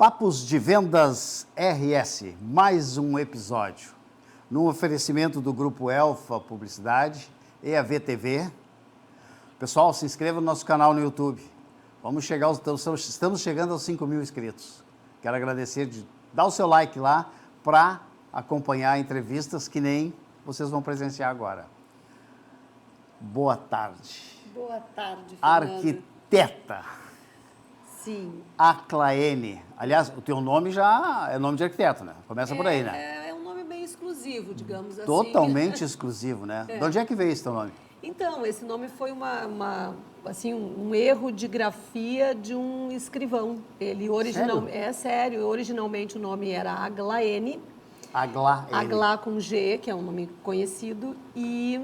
Papos de Vendas RS, mais um episódio. No oferecimento do Grupo Elfa Publicidade, EAV TV. Pessoal, se inscreva no nosso canal no YouTube. Estamos chegando aos 5 mil inscritos. Quero agradecer de dar o seu like lá para acompanhar entrevistas que nem vocês vão presenciar agora. Boa tarde. Boa tarde, Fernando. Arquiteta. Sim. Aclaene. Aliás, o teu nome já é nome de arquiteto, né? Começa por aí, né? É um nome bem exclusivo, digamos assim. Totalmente exclusivo, né? De onde é que veio esse teu nome? Então, esse nome foi um erro de grafia de um escrivão. Ele originalmente o nome era Aglaene. Aglaene. Agla com G, que é um nome conhecido, e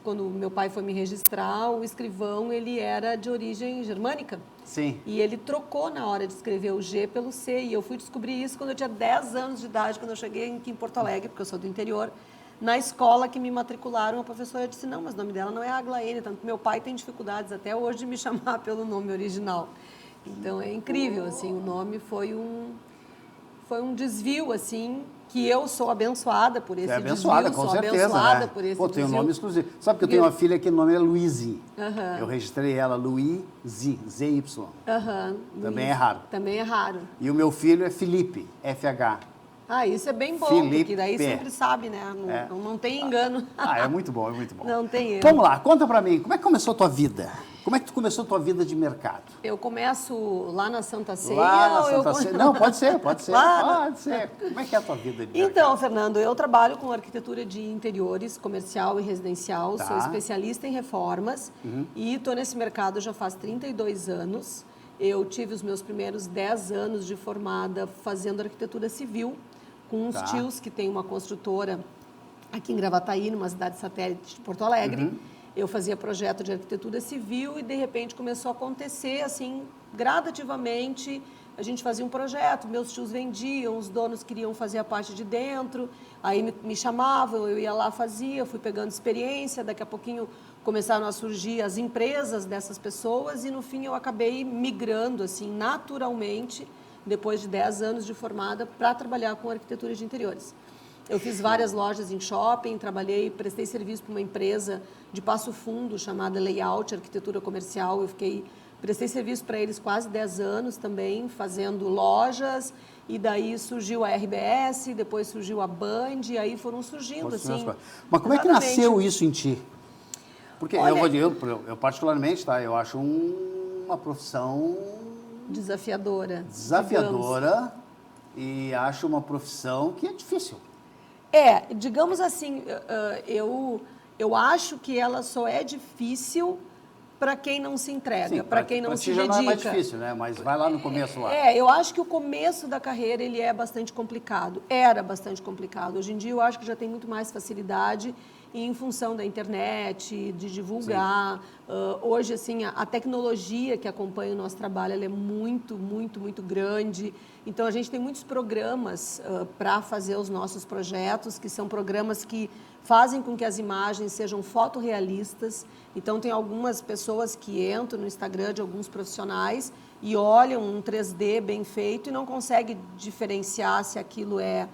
quando meu pai foi me registrar, o escrivão ele era de origem germânica. Sim. E ele trocou na hora de escrever o G pelo C. E eu fui descobrir isso quando eu tinha 10 anos de idade, quando eu cheguei aqui em Porto Alegre, porque eu sou do interior. Na escola que me matricularam, a professora disse, não, mas o nome dela não é Aglaene, tanto que meu pai tem dificuldades até hoje de me chamar pelo nome original. Então, é incrível, assim, o nome foi um desvio, assim, que eu sou abençoada por esse desvio. É abençoada, com certeza, né? Por esse Pô, tem um desvio. nome exclusivo. Sabe que eu tenho uma filha que o nome é Luíse. Uhum. Eu registrei ela, Luíse, Z-Y. Uhum. Também é raro. Também é raro. E o meu filho é Felipe, F-H. Ah, isso é bem bom, Felipe. porque daí sempre sabe, né? Não tem engano. É muito bom, é muito bom. Não tem erro. Vamos lá, conta pra mim, como é que começou a tua vida? Como é que tu começou a tua vida de mercado? Eu começo lá na Santa Ceia? Lá na Santa Ceia. Não, pode ser. Pode ser. Como é que é a tua vida de mercado? Então, Fernando, eu trabalho com arquitetura de interiores, comercial e residencial, Tá. sou especialista em reformas e estou nesse mercado já faz 32 anos. Eu tive os meus primeiros 10 anos de formada fazendo arquitetura civil, com uns tios que tem uma construtora aqui em Gravataí, numa cidade satélite de Porto Alegre. Eu fazia projeto de arquitetura civil e, de repente, começou a acontecer, assim, gradativamente. A gente fazia um projeto, meus tios vendiam, os donos queriam fazer a parte de dentro, aí me chamavam, eu ia lá, fazia, fui pegando experiência, daqui a pouquinho começaram a surgir as empresas dessas pessoas e, no fim, eu acabei migrando, assim, naturalmente, depois de 10 anos de formada, para trabalhar com arquitetura de interiores. Eu fiz várias lojas em shopping, prestei serviço para uma empresa de Passo Fundo chamada Layout Arquitetura Comercial. Prestei serviço para eles quase 10 anos também, fazendo lojas, e daí surgiu a RBS, depois surgiu a Band, e aí foram surgindo, assim... Mas como é que nasceu isso em ti? Porque Olha, eu particularmente, tá, eu acho uma profissão... Desafiadora. E acho uma profissão que é difícil. Digamos assim, eu acho que ela só é difícil para quem não se entrega, para quem não se dedica. Já não é mais difícil, né? Mas vai lá no começo lá. Eu acho que o começo da carreira ele é bastante complicado. Era bastante complicado. Hoje em dia eu acho que já tem muito mais facilidade em função da internet, de divulgar. Hoje, assim, a tecnologia que acompanha o nosso trabalho ela é muito, muito, muito grande. Então, a gente tem muitos programas para fazer os nossos projetos, que são programas que fazem com que as imagens sejam fotorrealistas. Então, tem algumas pessoas que entram no Instagram de alguns profissionais e olham um 3D bem feito e não conseguem diferenciar se aquilo é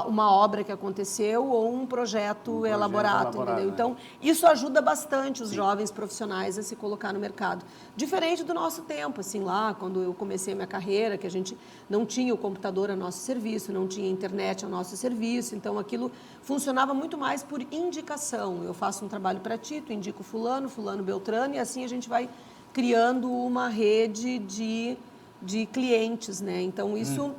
uma obra que aconteceu ou um projeto elaborado, entendeu? Né? Então, isso ajuda bastante os jovens profissionais a se colocar no mercado. Diferente do nosso tempo, assim, lá, quando eu comecei a minha carreira, que a gente não tinha o computador a nosso serviço, não tinha internet a nosso serviço, então aquilo funcionava muito mais por indicação. Eu faço um trabalho para ti, tu indico fulano, beltrano, e assim a gente vai criando uma rede de clientes, né? Então, isso...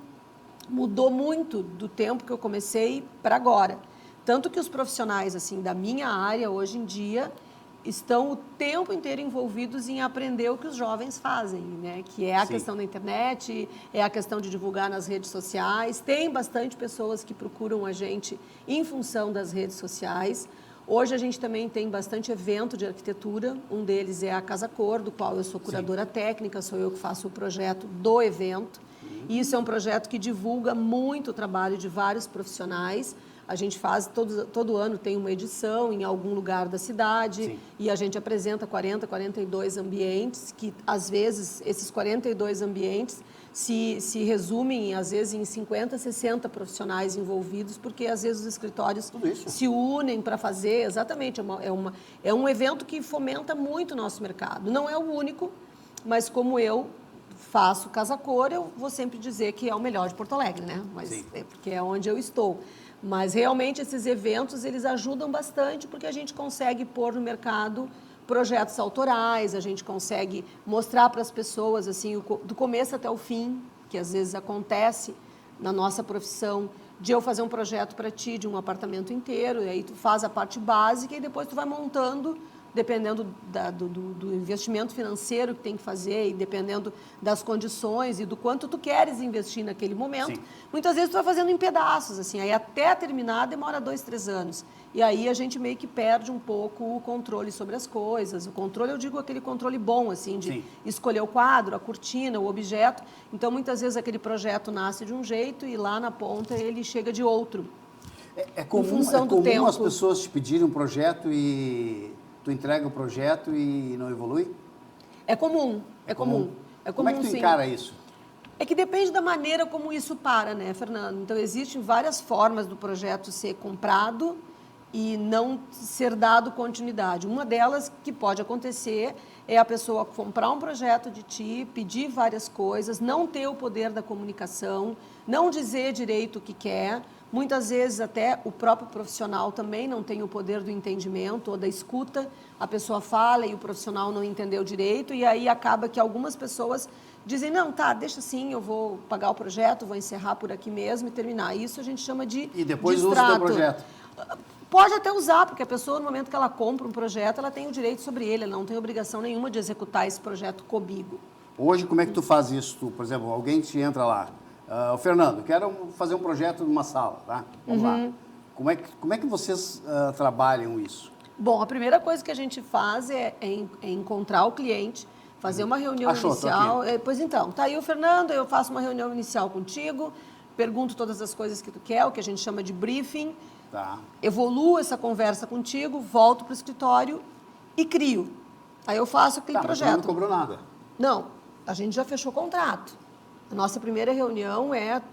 mudou muito do tempo que eu comecei para agora. Tanto que os profissionais assim da minha área, hoje em dia, estão o tempo inteiro envolvidos em aprender o que os jovens fazem, né? Que é a questão da internet, é a questão de divulgar nas redes sociais. Tem bastante pessoas que procuram a gente em função das redes sociais. Hoje a gente também tem bastante evento de arquitetura. Um deles é a Casa Cor, do qual eu sou curadora técnica, sou eu que faço o projeto do evento. E isso é um projeto que divulga muito o trabalho de vários profissionais. A gente faz, todo ano tem uma edição em algum lugar da cidade e a gente apresenta 42 ambientes, que às vezes esses 42 ambientes se resumem, às vezes, em 50, 60 profissionais envolvidos, porque, às vezes, os escritórios se unem para fazer. Exatamente, é um evento que fomenta muito o nosso mercado. Não é o único, mas como eu faço Casa Cor, eu vou sempre dizer que é o melhor de Porto Alegre, né? Mas é porque é onde eu estou. Mas, realmente, esses eventos, eles ajudam bastante, porque a gente consegue pôr no mercado projetos autorais, a gente consegue mostrar para as pessoas, assim, do começo até o fim, que às vezes acontece na nossa profissão, de eu fazer um projeto para ti de um apartamento inteiro, e aí tu faz a parte básica e depois tu vai montando, dependendo do investimento financeiro que tem que fazer e dependendo das condições e do quanto tu queres investir naquele momento. Sim. Muitas vezes tu vai fazendo em pedaços, assim, aí até terminar demora 2, 3 anos. E aí a gente meio que perde um pouco o controle sobre as coisas. O controle, eu digo aquele controle bom, assim, de Sim. escolher o quadro, a cortina, o objeto. Então, muitas vezes aquele projeto nasce de um jeito e lá na ponta ele chega de outro. É comum as pessoas te pedirem um projeto e tu entrega o projeto e não evolui? É comum, é comum. Como é que tu encara isso? É que depende da maneira como isso para, né, Fernando? Então, existem várias formas do projeto ser comprado e não ser dado continuidade. Uma delas que pode acontecer é a pessoa comprar um projeto de ti, pedir várias coisas, não ter o poder da comunicação, não dizer direito o que quer. Muitas vezes até o próprio profissional também não tem o poder do entendimento ou da escuta. A pessoa fala e o profissional não entendeu direito e aí acaba que algumas pessoas dizem, não, tá, deixa assim, eu vou pagar o projeto, vou encerrar por aqui mesmo e terminar. Isso a gente chama de E depois usa o projeto. Pode até usar, porque a pessoa, no momento que ela compra um projeto, ela tem o direito sobre ele, ela não tem obrigação nenhuma de executar esse projeto comigo. Hoje, como é que tu faz isso? Tu, por exemplo, alguém te entra lá, Fernando, quero fazer um projeto numa sala, tá? Vamos lá. Como é que vocês trabalham isso? Bom, a primeira coisa que a gente faz é encontrar o cliente, fazer uma reunião inicial. Pois então, tá aí o Fernando, eu faço uma reunião inicial contigo, pergunto todas as coisas que tu quer, o que a gente chama de briefing. Tá. Evoluo essa conversa contigo, volto para o escritório e crio. Aí eu faço aquele projeto. Mas tu não cobrou nada? Não, a gente já fechou o contrato. A nossa primeira reunião é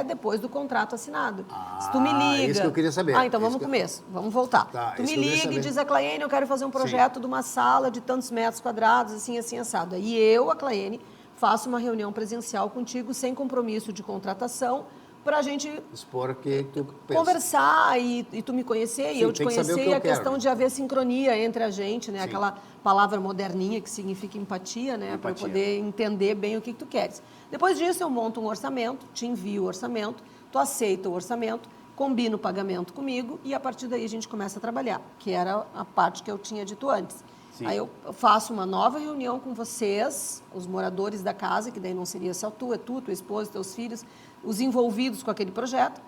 depois do contrato assinado. Se tu me liga... É isso que eu queria saber. Então vamos começar, vamos voltar. Tá, tu me liga e diz a Claene, eu quero fazer um projeto de uma sala de tantos metros quadrados, assim, assim, assado. Aí eu, a Claene, faço uma reunião presencial contigo, sem compromisso de contratação, para a gente expor o que tu pensa. Conversar e tu me conhecer e eu te conhecer e a questão de haver sincronia entre a gente, né? Sim. Aquela palavra moderninha que significa empatia, né? Para poder entender bem o que tu queres. Depois disso eu monto um orçamento, te envio o orçamento, tu aceita o orçamento, combina o pagamento comigo e a partir daí a gente começa a trabalhar, que era a parte que eu tinha dito antes. Sim. Aí eu faço uma nova reunião com vocês, os moradores da casa, que daí não seria só tu, é tu, tua esposa, teus filhos, os envolvidos com aquele projeto,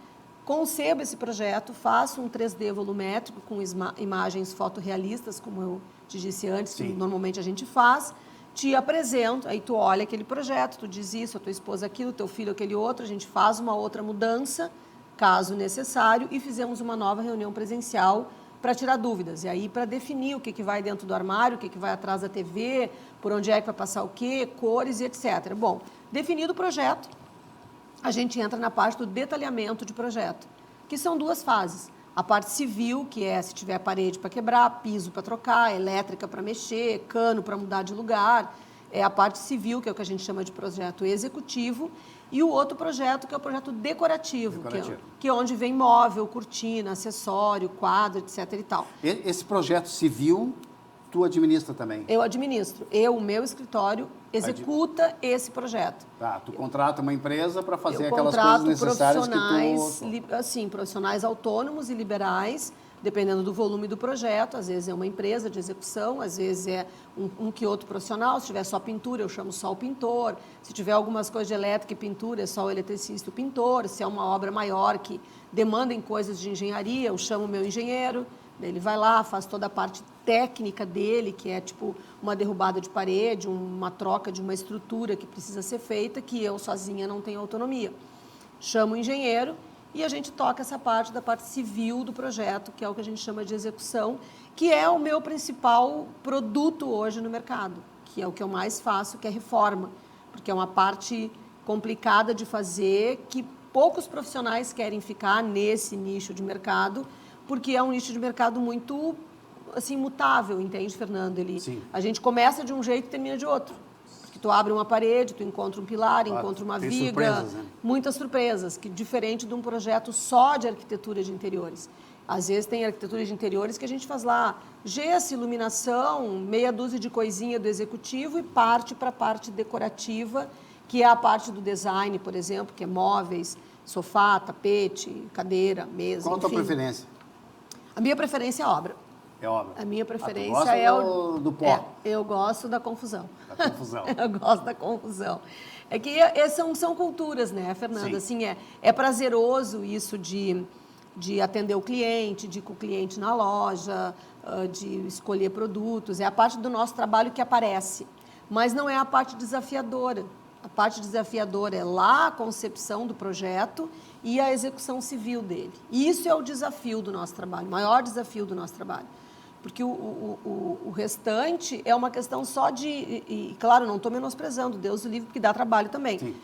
concebo esse projeto, faço um 3D volumétrico com imagens fotorrealistas, como eu te disse antes, Sim. que normalmente a gente faz, te apresento, aí tu olha aquele projeto, tu diz isso, a tua esposa aquilo, teu filho aquele outro, a gente faz uma outra mudança, caso necessário, e fizemos uma nova reunião presencial para tirar dúvidas. E aí, para definir o que vai dentro do armário, o que vai atrás da TV, por onde é que vai passar o quê, cores e etc. Bom, definido o projeto, a gente entra na parte do detalhamento de projeto, que são 2 fases. A parte civil, que é se tiver parede para quebrar, piso para trocar, elétrica para mexer, cano para mudar de lugar. É a parte civil, que é o que a gente chama de projeto executivo, e o outro projeto, que é o projeto decorativo. Que é onde vem móvel, cortina, acessório, quadro, etc. e tal. Esse projeto civil, tu administra também? Eu administro. O meu escritório, executa esse projeto. Tá, tu contrata uma empresa para fazer aquelas coisas necessárias que tu... Assim, profissionais autônomos e liberais, dependendo do volume do projeto. Às vezes é uma empresa de execução, às vezes é um que outro profissional. Se tiver só pintura, eu chamo só o pintor. Se tiver algumas coisas de elétrica e pintura, é só o eletricista e o pintor. Se é uma obra maior que demanda em coisas de engenharia, eu chamo o meu engenheiro. Ele vai lá, faz toda a parte técnica dele, que é tipo uma derrubada de parede, uma troca de uma estrutura que precisa ser feita, que eu sozinha não tenho autonomia. Chamo o engenheiro e a gente toca essa parte da parte civil do projeto, que é o que a gente chama de execução, que é o meu principal produto hoje no mercado, que é o que eu mais faço, que é reforma, porque é uma parte complicada de fazer, que poucos profissionais querem ficar nesse nicho de mercado, porque é um nicho de mercado muito assim mutável, entende, Fernando? A gente começa de um jeito e termina de outro. Porque tu abre uma parede, tu encontra um pilar, encontra uma viga, surpresas, né? muitas surpresas, que diferente de um projeto só de arquitetura de interiores. Às vezes tem arquitetura de interiores que a gente faz lá gesso, iluminação, meia dúzia de coisinha do executivo e parte para a parte decorativa, que é a parte do design, por exemplo, que é móveis, sofá, tapete, cadeira, mesa, Qual a tua enfim. preferência? A minha preferência é obra. É obra. A minha preferência tu gosta é do pó? eu gosto da confusão. Da confusão. Eu gosto da confusão. É que são culturas, né, Fernanda? Sim. Assim, é prazeroso isso de atender o cliente, de ir com o cliente na loja, de escolher produtos. É a parte do nosso trabalho que aparece. Mas não é a parte desafiadora. A parte desafiadora é lá a concepção do projeto e a execução civil dele. E isso é o desafio do nosso trabalho, o maior desafio do nosso trabalho. Porque o restante é uma questão só de... E claro, não estou menosprezando, Deus o livre, porque dá trabalho também.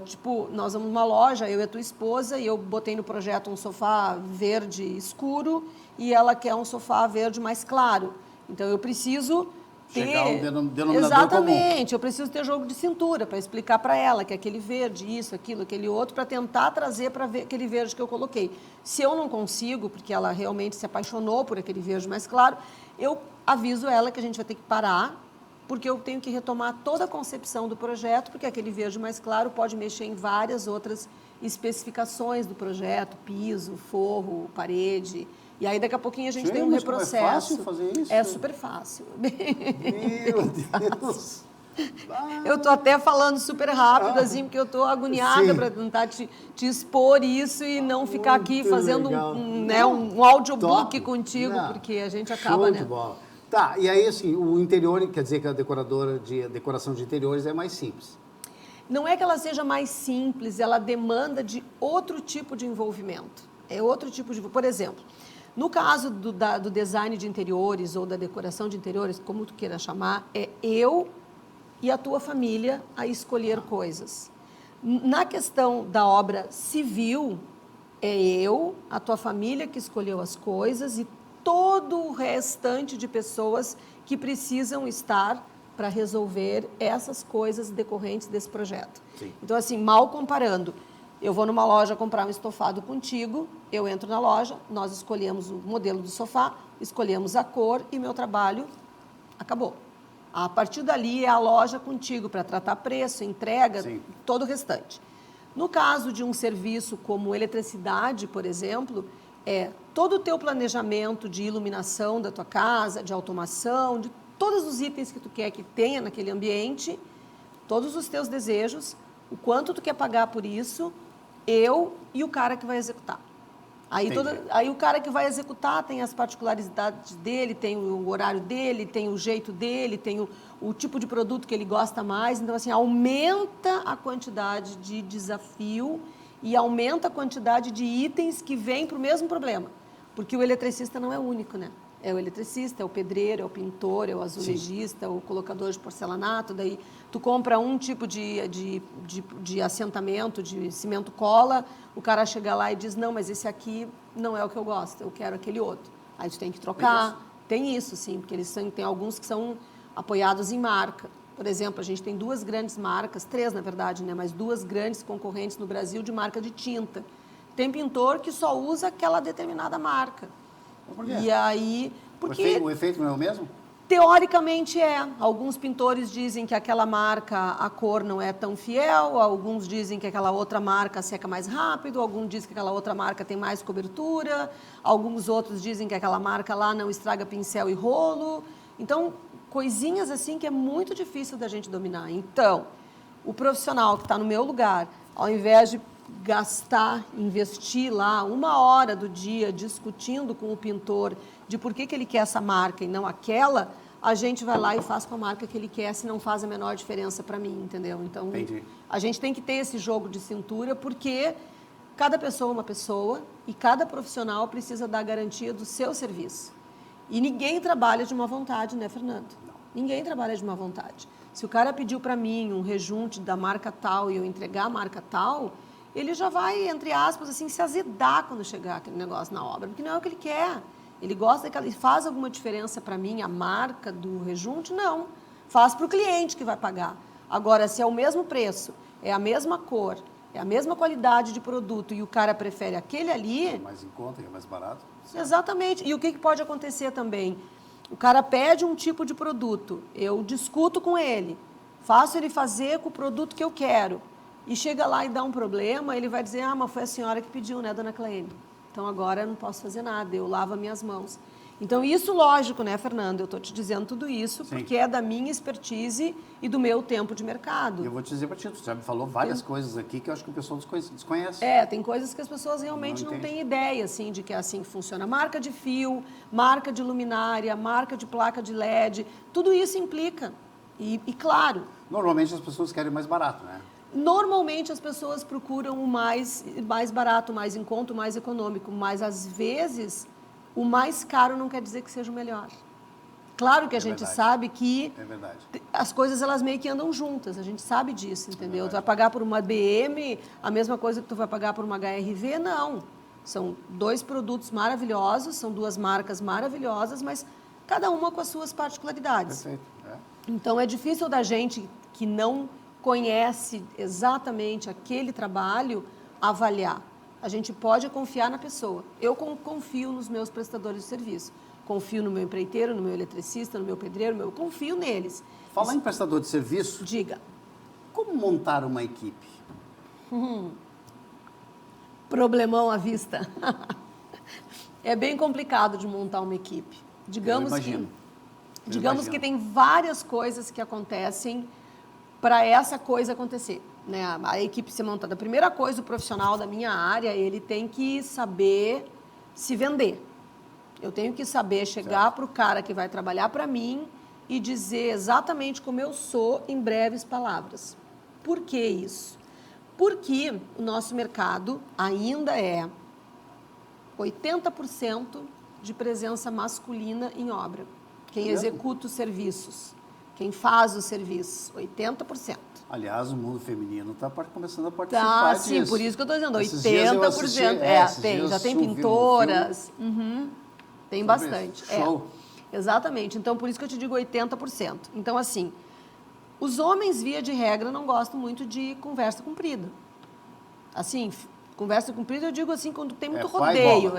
Tipo, nós vamos numa loja, eu e a tua esposa, e eu botei no projeto um sofá verde escuro e ela quer um sofá verde mais claro. Então, eu preciso... Chegar um denominador Exatamente, comum. eu preciso ter jogo de cintura para explicar para ela que aquele verde, isso, aquilo, aquele outro, para tentar trazer para aquele verde que eu coloquei. Se eu não consigo, porque ela realmente se apaixonou por aquele verde mais claro, eu aviso ela que a gente vai ter que parar, porque eu tenho que retomar toda a concepção do projeto, porque aquele verde mais claro pode mexer em várias outras especificações do projeto, piso, forro, parede. E aí, daqui a pouquinho, a gente tem um reprocesso. É fácil fazer isso? É super fácil. Meu Deus! Eu estou até falando super rápido, assim, porque eu estou agoniada para tentar te expor isso e não ficar aqui fazendo um audiobook contigo, porque a gente acaba, Show né? de bola. Tá, e aí, assim, o interior, quer dizer que a decoradora de decoração de interiores é mais simples. Não é que ela seja mais simples, ela demanda de outro tipo de envolvimento. É outro tipo de... Por exemplo, no caso do design de interiores ou da decoração de interiores, como tu queira chamar, é eu e a tua família a escolher coisas. Na questão da obra civil, é eu, a tua família que escolheu as coisas e todo o restante de pessoas que precisam estar para resolver essas coisas decorrentes desse projeto. Sim. Então, assim, mal comparando, eu vou numa loja comprar um estofado contigo, eu entro na loja, nós escolhemos o modelo do sofá, escolhemos a cor e meu trabalho acabou. A partir dali é a loja contigo para tratar preço, entrega, Sim. todo o restante. No caso de um serviço como eletricidade, por exemplo, é todo o teu planejamento de iluminação da tua casa, de automação, de todos os itens que tu quer que tenha naquele ambiente, todos os teus desejos, o quanto tu quer pagar por isso, eu e o cara que vai executar. Aí o cara que vai executar tem as particularidades dele, tem o horário dele, tem o jeito dele, tem o tipo de produto que ele gosta mais. Então, assim, aumenta a quantidade de desafio e aumenta a quantidade de itens que vêm para o mesmo problema. Porque o eletricista não é único, né? É o eletricista, é o pedreiro, é o pintor, é o azulejista, o colocador de porcelanato. Daí tu compra um tipo de assentamento, de cimento cola, o cara chega lá e diz, não, mas esse aqui não é o que eu gosto, eu quero aquele outro. Aí tu tem que trocar. Tem isso, sim, porque tem alguns que são apoiados em marca. Por exemplo, a gente tem duas grandes marcas, três na verdade, né? Mas duas grandes concorrentes no Brasil de marca de tinta. Tem pintor que só usa aquela determinada marca. Por quê? E aí, porque O efeito não é o mesmo? teoricamente é. Alguns pintores dizem que aquela marca, a cor não é tão fiel, alguns dizem que aquela outra marca seca mais rápido, alguns dizem que aquela outra marca tem mais cobertura, alguns outros dizem que aquela marca lá não estraga pincel e rolo. Então, coisinhas assim que é muito difícil da gente dominar. Então, o profissional que está no meu lugar, ao invés de gastar, investir lá 1 hora do dia discutindo com o pintor de por que ele quer essa marca e não aquela, a gente vai lá e faz com a marca que ele quer, se não faz a menor diferença para mim, entendeu? Então, Entendi. A gente tem que ter esse jogo de cintura, porque cada pessoa é uma pessoa e cada profissional precisa dar garantia do seu serviço. E ninguém trabalha de má vontade, né, Fernando? Não. Ninguém trabalha de má vontade. Se o cara pediu para mim um rejunte da marca tal e eu entregar a marca tal, ele já vai, entre aspas, assim, se azedar quando chegar aquele negócio na obra, porque não é o que ele quer. Ele gosta daquela... Faz alguma diferença para mim a marca do rejunte? Não. Faz para o cliente que vai pagar. Agora, se é o mesmo preço, é a mesma cor, é a mesma qualidade de produto e o cara prefere aquele ali... É mais em conta, é mais barato. Exatamente. E o que pode acontecer também? O cara pede um tipo de produto, eu discuto com ele, faço ele fazer com o produto que eu quero, e chega lá e dá um problema, ele vai dizer, ah, mas foi a senhora que pediu, né, dona Cleide? Então, agora eu não posso fazer nada, eu lavo as minhas mãos. Então, isso, lógico, né, Fernando? Eu estou te dizendo tudo isso porque é da minha expertise e do meu tempo de mercado. E eu vou te dizer para ti, tu já me falou várias coisas aqui que eu acho que o pessoal desconhece. Tem coisas que as pessoas realmente não têm ideia, assim, de que é assim que funciona. Marca de fio, marca de luminária, marca de placa de LED, tudo isso implica. E claro... Normalmente as pessoas querem mais barato, né? Normalmente as pessoas procuram o mais barato, mais em conta, o mais econômico, mas às vezes o mais caro não quer dizer que seja o melhor. Claro que a gente sabe que as coisas elas meio que andam juntas, a gente sabe disso, entendeu? Tu vai pagar por uma BM a mesma coisa que tu vai pagar por uma HRV? Não. São dois produtos maravilhosos, são duas marcas maravilhosas, mas cada uma com as suas particularidades. Perfeito. Então é difícil da gente que não conhece exatamente aquele trabalho avaliar. A gente pode confiar na pessoa. Eu confio nos meus prestadores de serviço. Confio no meu empreiteiro, no meu eletricista, no meu pedreiro, eu confio neles. Falar em prestador de serviço... Diga. Como montar uma equipe? Problemão à vista. É bem complicado de montar uma equipe. Digamos que tem várias coisas que acontecem para essa coisa acontecer, né? A equipe ser montada. A primeira coisa, o profissional da minha área, ele tem que saber se vender. Eu tenho que saber chegar para o cara que vai trabalhar para mim e dizer exatamente como eu sou em breves palavras. Por que isso? Porque o nosso mercado ainda é 80% de presença masculina em obra. Quem executa os serviços. Quem faz os serviços, 80%. Aliás, o mundo feminino está começando a participar disso. Sim, por isso que eu estou dizendo, 80%. Já tem pintoras. Tem bastante. Show. Exatamente. Então, por isso que eu te digo 80%. Então, assim, os homens, via de regra, não gostam muito de conversa comprida. Assim, conversa comprida, eu digo assim, quando tem muito rodeio.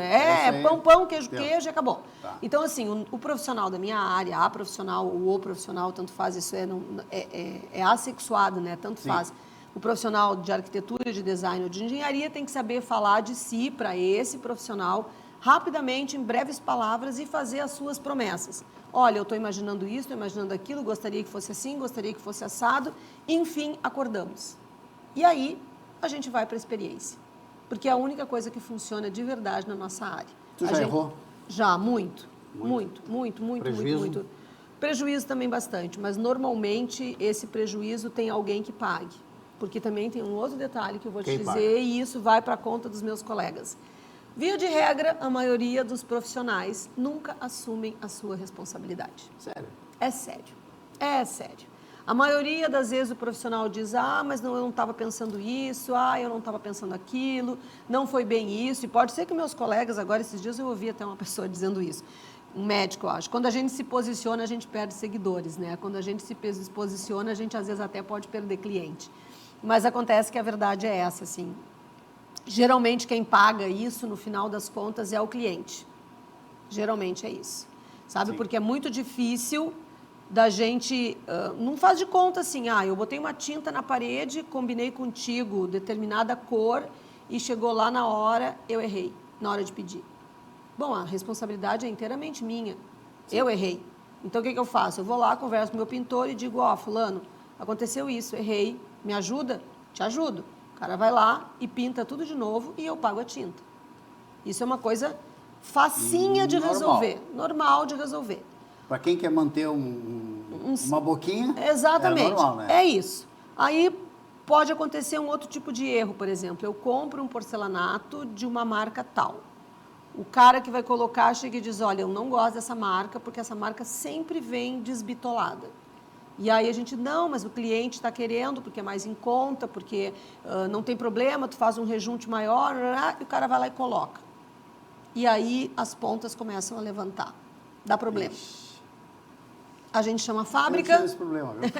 Pão, queijo e acabou. Tá. Então, assim, o profissional da minha área, a profissional ou o profissional, tanto faz, isso é assexuado, né? Tanto faz. O profissional de arquitetura, de design ou de engenharia tem que saber falar de si para esse profissional rapidamente, em breves palavras, e fazer as suas promessas. Olha, eu estou imaginando isso, estou imaginando aquilo, gostaria que fosse assim, gostaria que fosse assado. Enfim, acordamos. E aí, a gente vai para a experiência. Porque é a única coisa que funciona de verdade na nossa área. Tu já errou? Já, muito. Prejuízo também bastante, mas normalmente esse prejuízo tem alguém que pague. Porque também tem um outro detalhe que eu vou te dizer, e isso vai para a conta dos meus colegas. Via de regra, a maioria dos profissionais nunca assumem a sua responsabilidade. Sério? É sério. É sério. A maioria das vezes o profissional diz, mas não, eu não estava pensando isso, eu não estava pensando aquilo, não foi bem isso. E pode ser que meus colegas, agora esses dias eu ouvi até uma pessoa dizendo isso, um médico, eu acho. Quando a gente se posiciona, a gente perde seguidores, né? Quando a gente se posiciona, a gente às vezes até pode perder cliente. Mas acontece que a verdade é essa, assim. Geralmente quem paga isso, no final das contas, é o cliente. Geralmente é isso. Sabe? Sim. Porque é muito difícil da gente... não faz de conta assim, eu botei uma tinta na parede, combinei contigo determinada cor e chegou lá na hora, eu errei, na hora de pedir. Bom, a responsabilidade é inteiramente minha. Sim. Eu errei. Então, o que eu faço? Eu vou lá, converso com o meu pintor e digo, fulano, aconteceu isso, errei, me ajuda? Te ajudo. O cara vai lá e pinta tudo de novo e eu pago a tinta. Isso é uma coisa facinha de resolver, normal de resolver. Para quem quer manter uma boquinha, exatamente. É normal, né? É isso. Aí pode acontecer um outro tipo de erro, por exemplo. Eu compro um porcelanato de uma marca tal. O cara que vai colocar chega e diz, olha, eu não gosto dessa marca porque essa marca sempre vem desbitolada. E aí a gente, não, mas o cliente está querendo, porque é mais em conta, porque não tem problema, tu faz um rejunte maior, e o cara vai lá e coloca. E aí as pontas começam a levantar. Dá problema. Ixi. A gente chama a Eu fábrica. tive esse problema, viu?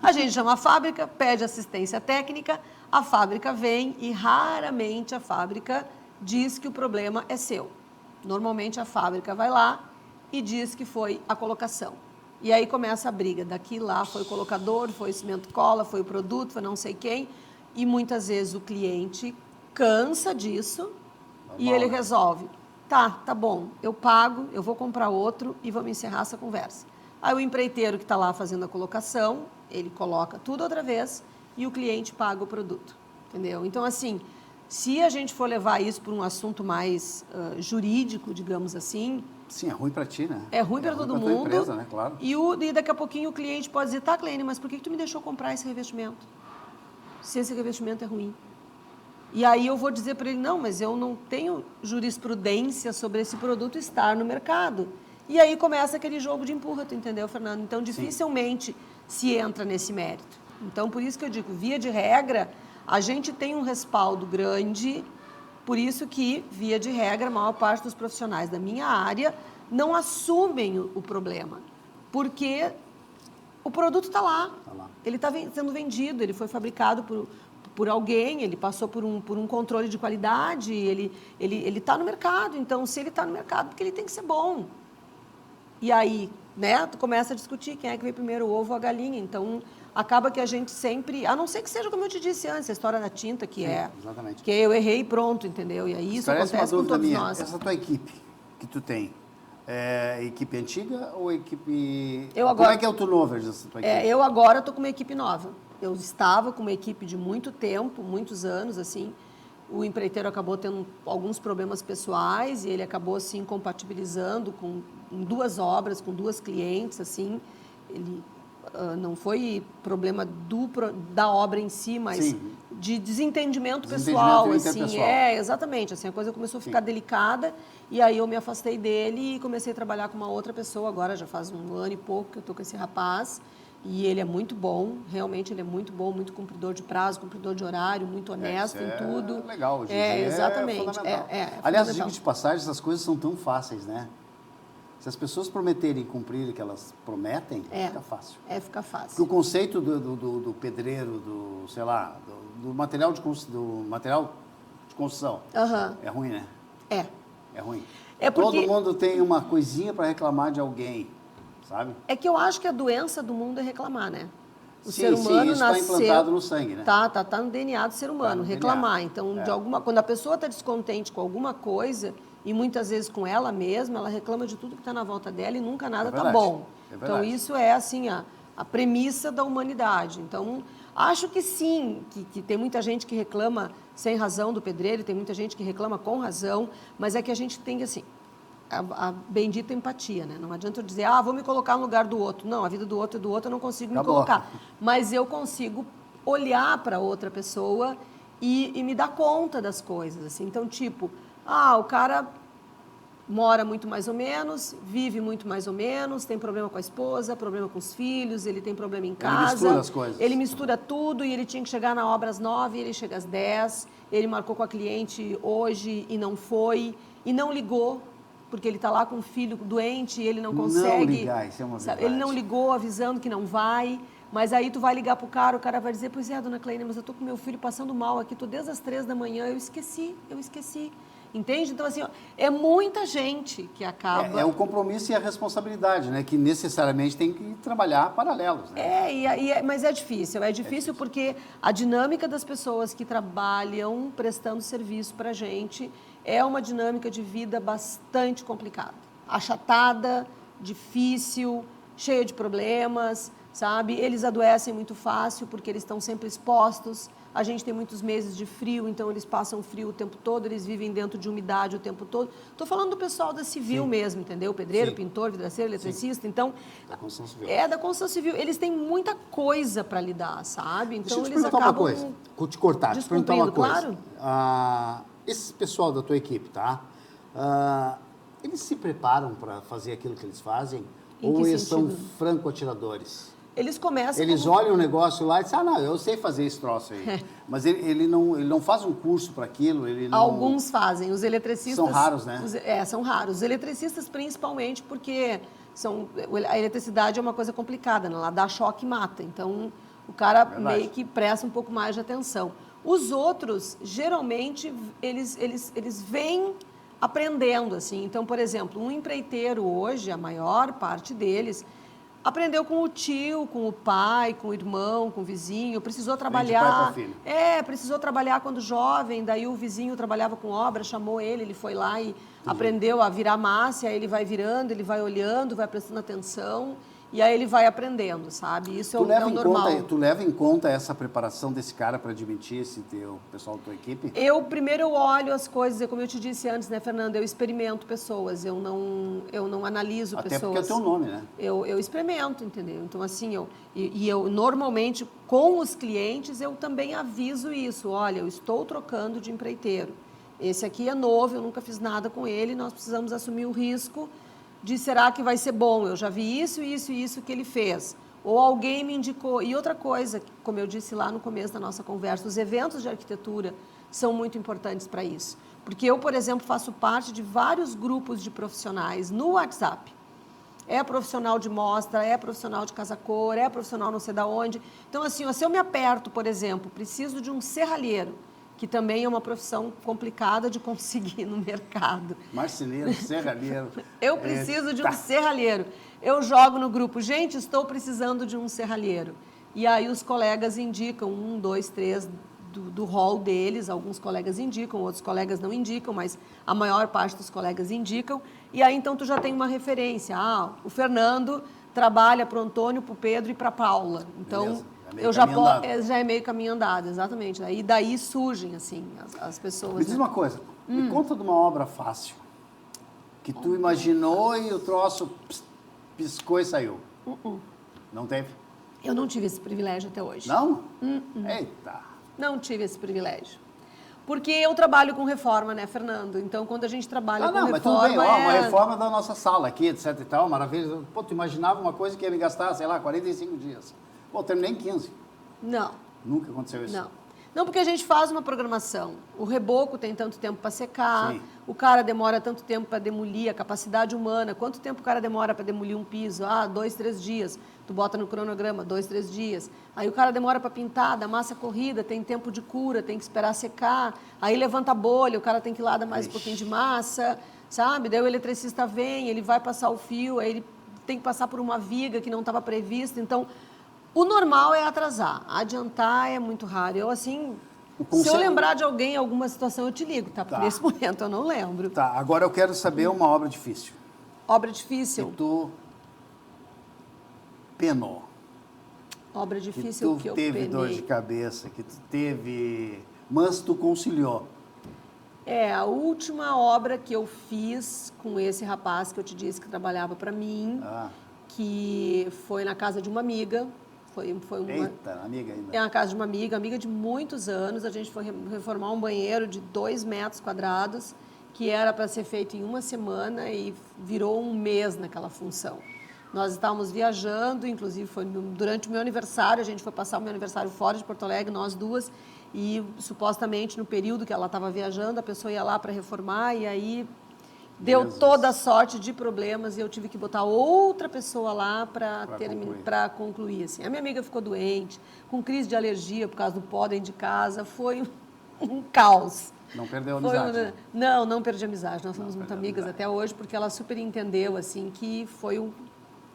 A gente chama a fábrica, pede assistência técnica, a fábrica vem e raramente a fábrica diz que o problema é seu. Normalmente a fábrica vai lá e diz que foi a colocação. E aí começa a briga. Daqui lá foi o colocador, foi o cimento cola, foi o produto, foi não sei quem. E muitas vezes o cliente cansa disso e ele resolve. Tá bom, eu pago, eu vou comprar outro e vamos encerrar essa conversa. Aí o empreiteiro que está lá fazendo a colocação, ele coloca tudo outra vez e o cliente paga o produto, entendeu? Então, assim, se a gente for levar isso para um assunto mais jurídico, digamos assim... Sim, é ruim para ti, né? É ruim para todo mundo. Empresa, né? Claro. E daqui a pouquinho o cliente pode dizer, tá, Kleine, mas por que tu me deixou comprar esse revestimento? Se esse revestimento é ruim. E aí eu vou dizer para ele, não, mas eu não tenho jurisprudência sobre esse produto estar no mercado. E aí começa aquele jogo de empurra, tu entendeu, Fernando? Então, dificilmente se entra nesse mérito. Então, por isso que eu digo, via de regra, a gente tem um respaldo grande, por isso que, via de regra, a maior parte dos profissionais da minha área não assumem o problema, porque o produto está lá, ele está sendo vendido, ele foi fabricado por alguém, ele passou por um controle de qualidade, ele está no mercado, então, se ele está no mercado, porque ele tem que ser bom. E aí, né, tu começa a discutir quem é que veio primeiro, o ovo ou a galinha. Então, acaba que a gente sempre... A não ser que seja, como eu te disse antes, a história da tinta, que exatamente. que eu errei e pronto, entendeu? E aí isso acontece com todos nós. Essa tua equipe que tu tem, é equipe antiga ou equipe... Como é que é o turnover dessa tua equipe? Eu agora estou com uma equipe nova. Eu estava com uma equipe de muito tempo, muitos anos, assim... O empreiteiro acabou tendo alguns problemas pessoais e ele acabou se incompatibilizando em 2 obras, com 2 clientes, assim. Ele não foi problema da obra em si, mas de desentendimento pessoal, assim. Exatamente. Assim, a coisa começou a ficar delicada e aí eu me afastei dele e comecei a trabalhar com uma outra pessoa. Agora já faz 1 ano e pouco que eu estou com esse rapaz. E ele é muito bom, realmente ele é muito bom, muito cumpridor de prazo, cumpridor de horário, muito honesto em tudo. É legal, hoje exatamente. Aliás, digo de passagem, essas coisas são tão fáceis, né? Se as pessoas prometerem cumprir o que elas prometem, fica fácil. Fica fácil. Porque o conceito do pedreiro, sei lá, do material de construção é ruim, né? É ruim. Todo mundo tem uma coisinha para reclamar de alguém. Sabe? É que eu acho que a doença do mundo é reclamar, né? O ser humano isso nasceu... está implantado no sangue, né? Tá no DNA do ser humano, reclamar. Então, quando a pessoa está descontente com alguma coisa, e muitas vezes com ela mesma, ela reclama de tudo que está na volta dela e nunca nada está bom. Então, isso é, assim, a premissa da humanidade. Então, acho que sim, que tem muita gente que reclama sem razão do pedreiro, tem muita gente que reclama com razão, mas é que a gente tem que, assim... A bendita empatia, né? Não adianta eu dizer, vou me colocar no lugar do outro. Não, a vida do outro é do outro, eu não consigo me colocar. Mas eu consigo olhar para outra pessoa e me dar conta das coisas, assim. Então, tipo, o cara mora muito mais ou menos, vive muito mais ou menos, tem problema com a esposa, problema com os filhos, ele tem problema em casa. Ele mistura as coisas. Ele mistura tudo e ele tinha que chegar na obra às 9, ele chega às 10, ele marcou com a cliente hoje e não foi, e não ligou, porque ele está lá com o filho doente e ele não consegue... Não ligar, isso é uma verdade. Ele não ligou avisando que não vai, mas aí tu vai ligar pro cara, o cara vai dizer, pois é, dona Kleine, mas eu tô com meu filho passando mal aqui, tô desde as 3 da manhã, eu esqueci. Entende? Então, assim, é muita gente que acaba... É o compromisso e a responsabilidade, né? Que necessariamente tem que trabalhar paralelos, né? Mas é difícil porque a dinâmica das pessoas que trabalham prestando serviço para a gente é uma dinâmica de vida bastante complicada. Achatada, difícil, cheia de problemas, sabe? Eles adoecem muito fácil porque eles estão sempre expostos. A gente tem muitos meses de frio, então eles passam frio o tempo todo, eles vivem dentro de umidade o tempo todo. Estou falando do pessoal da civil mesmo, entendeu? Pedreiro, pintor, vidraceiro, eletricista. Então, da construção civil. Da construção civil. Eles têm muita coisa para lidar, sabe? Então, deixa eu te perguntar uma coisa. Vou te cortar, te perguntar uma coisa. Claro. Esse pessoal da tua equipe, tá? Eles se preparam para fazer aquilo que eles fazem? Ou eles são franco-atiradores? eles começam... Eles olham o negócio lá e dizem, não, eu sei fazer esse troço aí. Mas ele não faz um curso para aquilo, ele não... Alguns fazem, os eletricistas... São raros, né? São raros. Os eletricistas, principalmente, porque a eletricidade é uma coisa complicada, né? Ela dá choque e mata. Então, o cara meio que presta um pouco mais de atenção. Os outros, geralmente, eles vêm aprendendo, assim. Então, por exemplo, um empreiteiro hoje, a maior parte deles, aprendeu com o tio, com o pai, com o irmão, com o vizinho, precisou trabalhar. Precisou trabalhar quando jovem, daí o vizinho trabalhava com obra, chamou ele foi lá e aprendeu a virar massa, aí ele vai virando, ele vai olhando, vai prestando atenção. E aí ele vai aprendendo, sabe? Isso é o normal. Tu leva em conta essa preparação desse cara para admitir o pessoal da tua equipe? Primeiro olho as coisas, como eu te disse antes, né, Fernanda? Eu experimento pessoas, eu não analiso pessoas. Até porque é o teu nome, né? Eu experimento, entendeu? Então, assim, eu normalmente, com os clientes, eu também aviso isso. Olha, eu estou trocando de empreiteiro. Esse aqui é novo, eu nunca fiz nada com ele, nós precisamos assumir o risco de será que vai ser bom? Eu já vi isso que ele fez. Ou alguém me indicou. E outra coisa, como eu disse lá no começo da nossa conversa, os eventos de arquitetura são muito importantes para isso. Porque eu, por exemplo, faço parte de vários grupos de profissionais no WhatsApp. É profissional de mostra, é profissional de casa-cor, é profissional não sei da onde. Então, assim, se eu me aperto, por exemplo, preciso de um serralheiro, que também é uma profissão complicada de conseguir no mercado. Marceneiro, serralheiro. Eu preciso de um serralheiro. Eu jogo no grupo, gente, estou precisando de um serralheiro. E aí os colegas indicam 1, 2, 3 do hall deles, alguns colegas indicam, outros colegas não indicam, mas a maior parte dos colegas indicam. E aí então tu já tem uma referência. O Fernando trabalha para o Antônio, para o Pedro e para a Paula. Então... já é meio caminho andado, exatamente. E daí surgem, assim, as pessoas... Me diz uma coisa, me conta de uma obra fácil, que tu imaginou e o troço piscou e saiu. Não teve? Eu não tive esse privilégio até hoje. Não? Eita! Não tive esse privilégio. Porque eu trabalho com reforma, né, Fernando? Então, quando a gente trabalha com reforma... mas tudo bem, uma reforma da nossa sala aqui, etc e tal, maravilha. Pô, tu imaginava uma coisa que ia me gastar, sei lá, 45 dias. Pô, terminei em 15. Não. Nunca aconteceu isso? Não, porque a gente faz uma programação. O reboco tem tanto tempo para secar, Sim. O cara demora tanto tempo para demolir, a capacidade humana. Quanto tempo o cara demora para demolir um piso? 2, 3 dias. Tu bota no cronograma, 2, 3 dias. Aí o cara demora para pintar, da massa corrida, tem tempo de cura, tem que esperar secar. Aí levanta a bolha, o cara tem que ir lá dar mais um pouquinho de massa, sabe? Daí o eletricista vem, ele vai passar o fio, aí ele tem que passar por uma viga que não estava prevista. Então... O normal é atrasar, adiantar é muito raro. Eu, assim, se eu lembrar de alguém em alguma situação, eu te ligo, tá? Porque nesse momento eu não lembro. Tá, agora eu quero saber uma obra difícil. Obra difícil? Que tu penou. Obra difícil que eu penei. Que tu teve dor de cabeça, que tu teve... Mas tu conciliou. A última obra que eu fiz com esse rapaz que eu te disse que trabalhava para mim, que foi na casa de uma amiga... Eita, amiga ainda. É uma casa de uma amiga de muitos anos. A gente foi reformar um banheiro de 2 metros quadrados, que era para ser feito em 1 semana e virou 1 mês naquela função. Nós estávamos viajando, inclusive foi durante o meu aniversário, a gente foi passar o meu aniversário fora de Porto Alegre, nós duas, e supostamente no período que ela estava viajando, a pessoa ia lá para reformar e aí... Deu toda a sorte de problemas e eu tive que botar outra pessoa lá para concluir. Assim. A minha amiga ficou doente, com crise de alergia por causa do pó dentro de casa. Foi um caos. Não perdeu a amizade? Não perdi a amizade. Nós somos muito amigas até hoje, porque ela super entendeu assim, que foi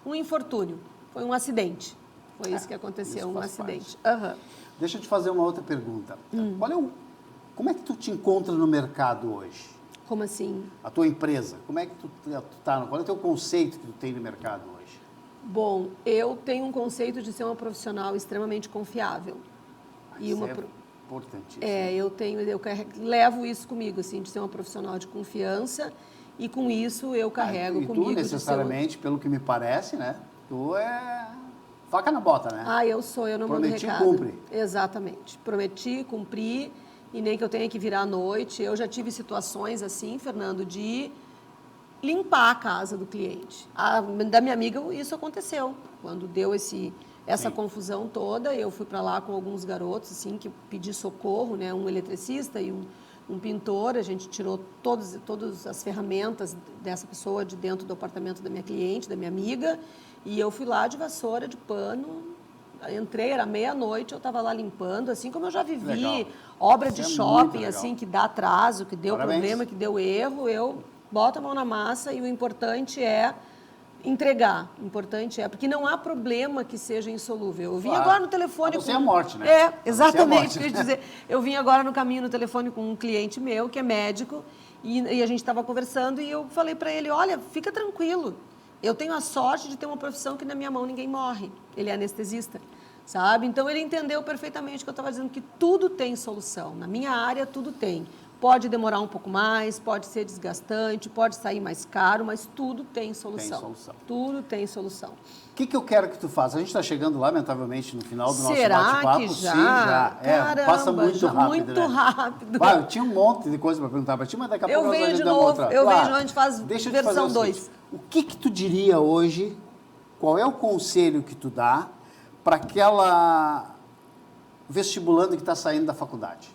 um infortúnio, foi um acidente. Foi isso que aconteceu, um acidente. Deixa eu te fazer uma outra pergunta. Como é que tu te encontra no mercado hoje? Como assim? A tua empresa, como é que tu tá? Qual é o teu conceito que tu tem no mercado hoje? Bom, eu tenho um conceito de ser uma profissional extremamente confiável. Isso é importantíssimo. Eu levo isso comigo, assim, de ser uma profissional de confiança e com isso eu carrego comigo. Tu necessariamente, pelo que me parece, né? Tu é faca na bota, né? Eu não mando recado. Prometi, cumpre. Exatamente. Prometi, cumpri. E nem que eu tenha que virar à noite. Eu já tive situações assim, Fernando, de limpar a casa do cliente. Da minha amiga, isso aconteceu. Quando deu essa Sim. confusão toda. Eu fui para lá com alguns garotos, assim, que pedi socorro, né? Um eletricista e um pintor. A gente tirou todas as ferramentas dessa pessoa de dentro do apartamento da minha cliente, da minha amiga, e eu fui lá de vassoura, de pano. Entrei, era meia-noite, eu estava lá limpando, assim como eu já vivi Legal. obra Isso de é muito shopping, legal. assim, que dá atraso, que deu Parabéns. problema, que deu erro, eu boto a mão na massa e o importante é entregar. O importante é, porque não há problema que seja insolúvel. Eu vim Claro. agora no telefone A não ser a morte, né? É, A não ser a exatamente, morte. quer dizer, eu vim agora no caminho no telefone com um cliente meu, que é médico, e a gente estava conversando e eu falei para ele, olha, fica tranquilo, eu tenho a sorte de ter uma profissão que na minha mão ninguém morre. Ele é anestesista, sabe? Então ele entendeu perfeitamente o que eu estava dizendo, que tudo tem solução. Na minha área, tudo tem. Pode demorar um pouco mais, pode ser desgastante, pode sair mais caro, mas tudo tem solução. Tem solução. Tudo tem solução. O que eu quero que tu faça? A gente está chegando, lamentavelmente, no final do nosso Será bate-papo. que já? Sim, já. Caramba, Passa muito já rápido, muito né? rápido. Vai, eu tinha um monte de coisa para perguntar para ti, mas daqui a pouco Eu nós venho de agendamos novo, outra. eu Claro. vejo, a gente faz Deixa eu te versão fazer o seguinte, 2. O que tu diria hoje, qual é o conselho que tu dá para aquela vestibulando que está saindo da faculdade?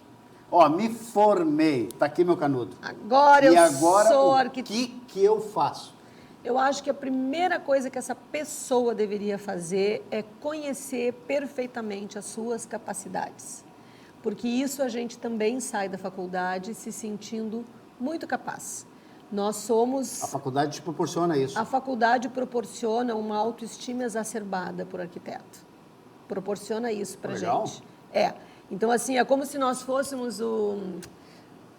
Ó, me formei, tá aqui meu canudo. Agora E eu agora sou o arquiteto. que eu faço? Eu acho que a primeira coisa que essa pessoa deveria fazer é conhecer perfeitamente as suas capacidades. Porque isso a gente também sai da faculdade se sentindo muito capaz. Nós somos... A faculdade te proporciona isso. A faculdade proporciona uma autoestima exacerbada por arquiteto. Proporciona isso para Legal. gente. Então, assim, é como se nós fôssemos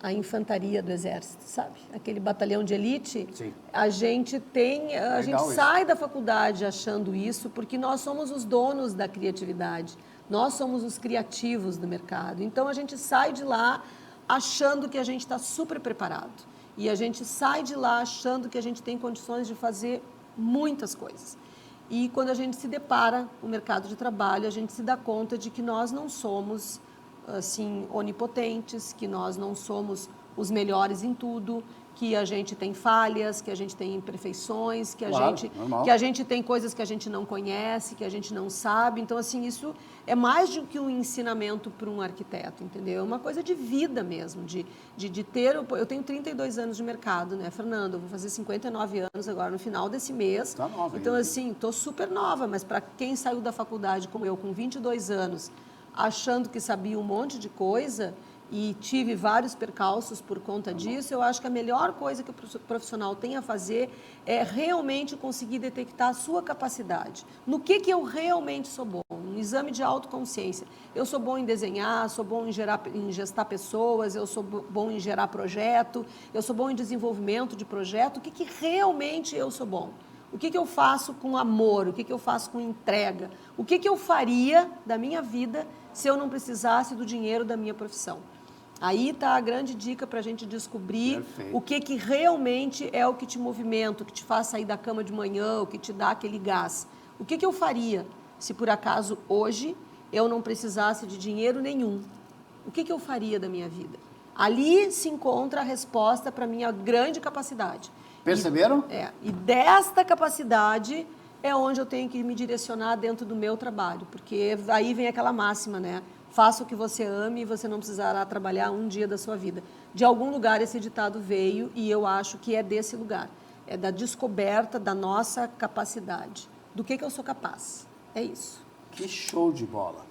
a infantaria do exército, sabe? Aquele batalhão de elite. Sim. A gente Legal sai da faculdade achando isso, porque nós somos os donos da criatividade. Nós somos os criativos do mercado. Então, a gente sai de lá achando que a gente está super preparado. E a gente sai de lá achando que a gente tem condições de fazer muitas coisas. E quando a gente se depara com o mercado de trabalho, a gente se dá conta de que nós não somos assim onipotentes, que nós não somos os melhores em tudo, que a gente tem falhas, que a gente tem imperfeições, que a gente tem coisas que a gente não conhece, que a gente não sabe. Então, assim, isso é mais do que um ensinamento para um arquiteto, entendeu? É uma coisa de vida mesmo, de ter... Eu tenho 32 anos de mercado, né, Fernando? Eu vou fazer 59 anos agora no final desse mês. Tá nova então, ainda. assim, estou super nova, mas para quem saiu da faculdade como eu, com 22 anos, achando que sabia um monte de coisa... e tive vários percalços por conta disso, eu acho que a melhor coisa que o profissional tem a fazer é realmente conseguir detectar a sua capacidade. No que eu realmente sou bom? Um exame de autoconsciência. Eu sou bom em desenhar, sou bom em gestar pessoas, eu sou bom em gerar projeto, eu sou bom em desenvolvimento de projeto. O que realmente eu sou bom? O que eu faço com amor? O que eu faço com entrega? O que eu faria da minha vida se eu não precisasse do dinheiro da minha profissão? Aí está a grande dica para a gente descobrir o que realmente é o que te movimenta, o que te faz sair da cama de manhã, o que te dá aquele gás. O que eu faria se, por acaso, hoje eu não precisasse de dinheiro nenhum? O que eu faria da minha vida? Ali se encontra a resposta para a minha grande capacidade. Perceberam? E desta capacidade é onde eu tenho que me direcionar dentro do meu trabalho, porque aí vem aquela máxima, né? Faça o que você ame e você não precisará trabalhar um dia da sua vida. De algum lugar esse ditado veio e eu acho que é desse lugar. É da descoberta da nossa capacidade. Do que eu sou capaz. É isso. Que show de bola.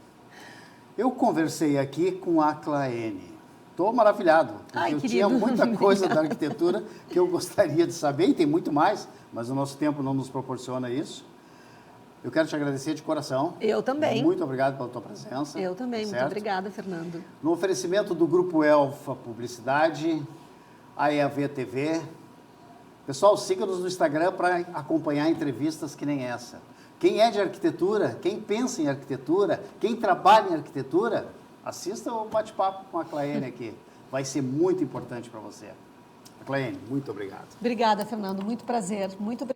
Eu conversei aqui com a Claene. Estou maravilhado, porque eu tinha muita coisa da arquitetura que eu gostaria de saber, e tem muito mais, mas o nosso tempo não nos proporciona isso. Eu quero te agradecer de coração. Eu também. Muito obrigado pela tua presença. Eu também. Certo? Muito obrigada, Fernando. No oferecimento do Grupo Elfa Publicidade, a EAV TV. Pessoal, siga-nos no Instagram para acompanhar entrevistas que nem essa. Quem é de arquitetura, quem pensa em arquitetura, quem trabalha em arquitetura, assista o bate-papo com a Claene aqui. Vai ser muito importante para você. Claene, muito obrigado. Obrigada, Fernando. Muito prazer. Muito obrigada.